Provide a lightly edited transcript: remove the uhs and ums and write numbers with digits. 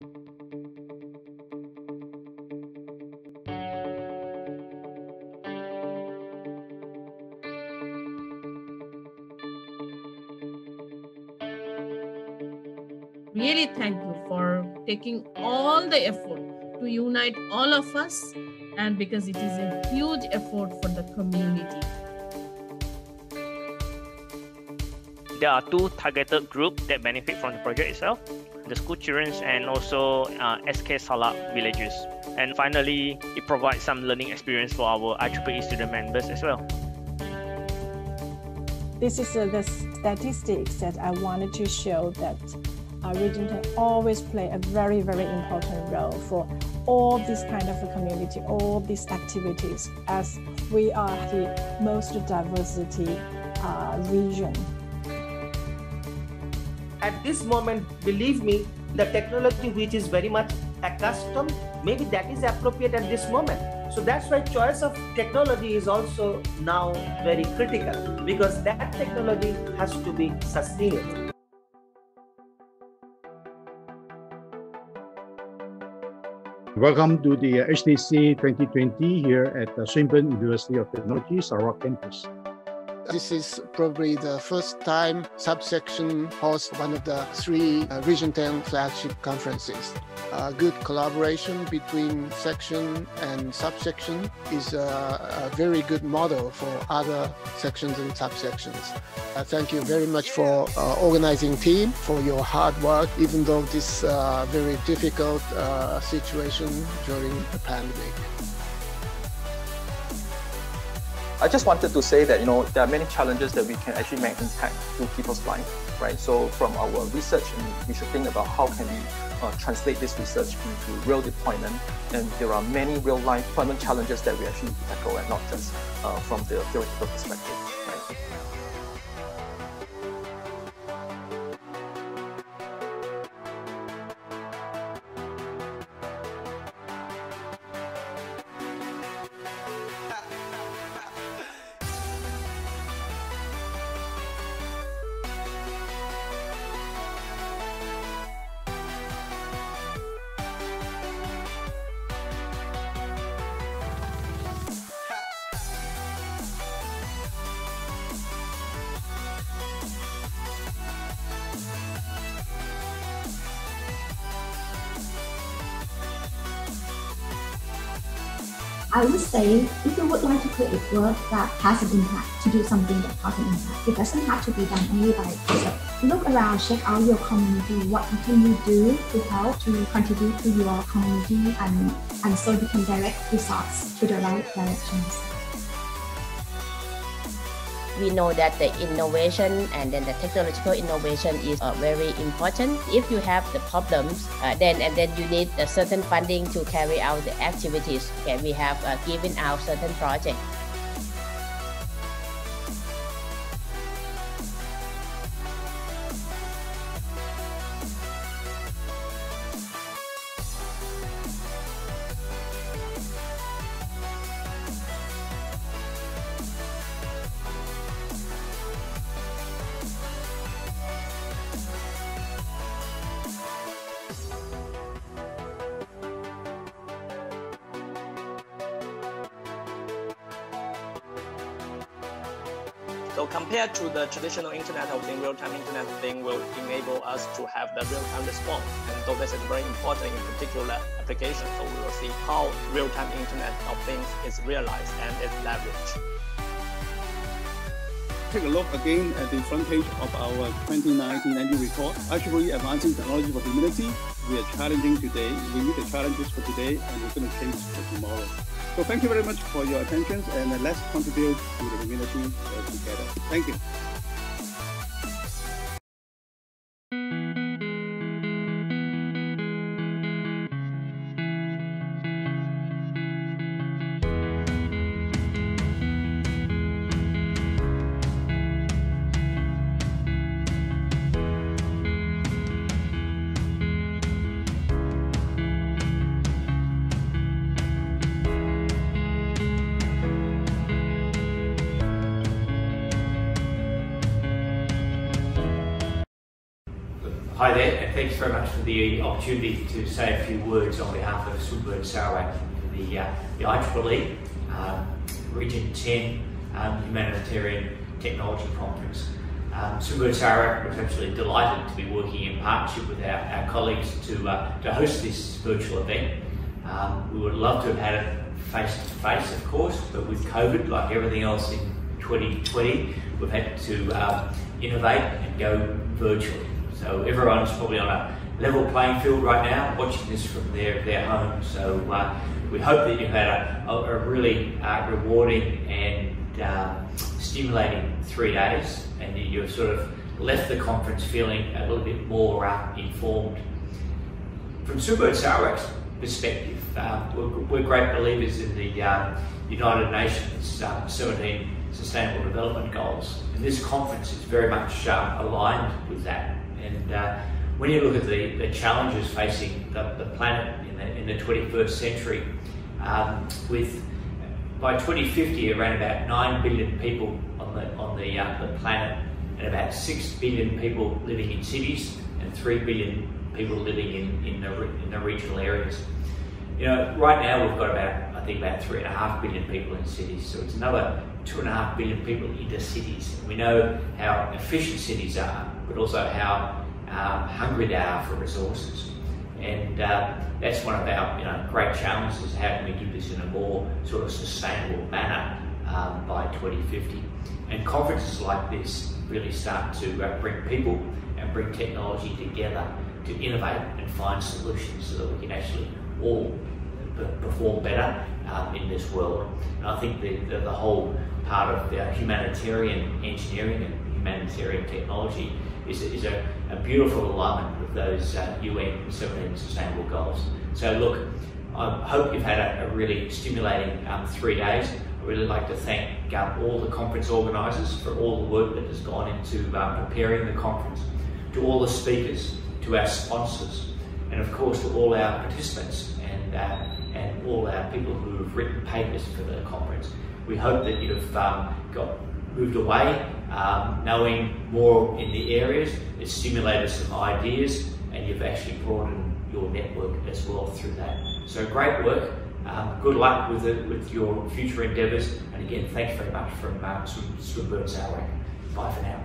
Really thank you for taking all the effort to unite all of us, and because it is a huge effort for the community. There are two targeted groups that benefit from the project itself, the school children and also SK Salak villages. And finally, it provides some learning experience for our IEEE student members as well. This is the statistics that I wanted to show that Region 10 always play a very, very important role for all this kind of a community, all these activities, as we are the most diversity region. At this moment, believe me, the technology which is very much accustomed, maybe that is appropriate at this moment. So that's why choice of technology is also now very critical, because that technology has to be sustainable. Welcome to the HTC 2020 here at the Swinburne University of Technology, Sarawak campus. This is probably the first time subsection hosts one of the three Region 10 flagship conferences. Good collaboration between section and subsection is a very good model for other sections and subsections. Thank you very much for organizing team, for your hard work, even though this very difficult situation during the pandemic. I just wanted to say that, there are many challenges that we can actually make impact to people's life, right? So from our research, we should think about how can we translate this research into real deployment. And there are many real life deployment challenges that we actually need to tackle, and not just from the theoretical perspective, right? I would say if you would like to create work that has an impact, to do something that has an impact, it doesn't have to be done only by yourself. Look around, check out your community, what can you do to help to contribute to your community, and so you can direct results to the right directions. We know that the innovation and then the technological innovation is very important. If you have the problems, then you need a certain funding to carry out the activities. Okay, we have given out certain projects. So compared to the traditional Internet of Things, real-time Internet of Things will enable us to have the real-time response. And so this is very important in particular application. So we will see how real-time Internet of Things is realized and is leveraged. Take a look again at the front page of our 2019 annual report. IEEE Advancing Technology for Humanity. We are challenging today. We meet the challenges for today, and we're going to change for tomorrow. So thank you very much for your attention, and let's contribute to the community together. Thank you. Hi there, and thanks very much for the opportunity to say a few words on behalf of Swinburne Sarawak for the IEEE Region 10 Humanitarian Technology Conference. Swinburne Sarawak was absolutely delighted to be working in partnership with our colleagues to host this virtual event. We would love to have had it face-to-face, of course, but with COVID, like everything else in 2020, we've had to innovate and go virtually. So everyone's probably on a level playing field right now, watching this from their home. So we hope that you've had a really rewarding and stimulating 3 days, and you've sort of left the conference feeling a little bit more informed. From Swinburne Sarawak's perspective, we're great believers in the United Nations 17 Sustainable Development Goals, and this conference is very much aligned with that. And when you look at the challenges facing the planet in the 21st century, by 2050 around about 9 billion people on the planet, and about 6 billion people living in cities, and 3 billion people living in the regional areas. You know, right now we've got I think about 3.5 billion people in cities, so it's another 2.5 billion people into cities. We know how efficient cities are, but also how hungry they are for resources. And that's one of our great challenges. How can we do this in a more sort of sustainable manner by 2050? And conferences like this really start to bring people and bring technology together to innovate and find solutions so that we can actually all perform better in this world. And I think the whole part of the humanitarian engineering and humanitarian technology is a beautiful alignment with those UN 17 Sustainable Goals. So look, I hope you've had a really stimulating 3 days. I'd really like to thank all the conference organisers for all the work that has gone into preparing the conference, to all the speakers, to our sponsors, and of course to all our participants and all our people who have written papers for the conference. We hope that you've moved away knowing more in the areas, it's stimulated some ideas, and you've actually broadened your network as well through that. So great work, good luck with your future endeavours, and again, thanks very much from Swinburne Sarawak. Bye for now.